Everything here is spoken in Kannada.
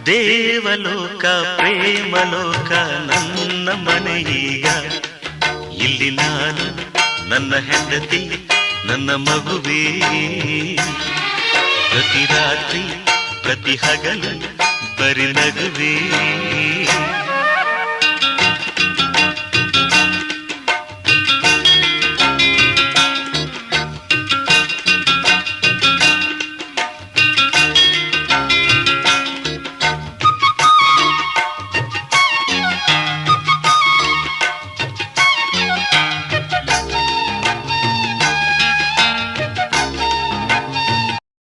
ದೇವಲೋಕ ಪ್ರೇಮಲೋಕ ನನ್ನ ಮನೆಯೀಗ. ಇಲ್ಲಿ ನಾನು ನನ್ನ ಹೆಂಡತಿ ನನ್ನ ಮಗುವೇ. ಪ್ರತಿ ರಾತ್ರಿ ಪ್ರತಿ ಹಗಲು ಬರಿ ನಗುವೇ.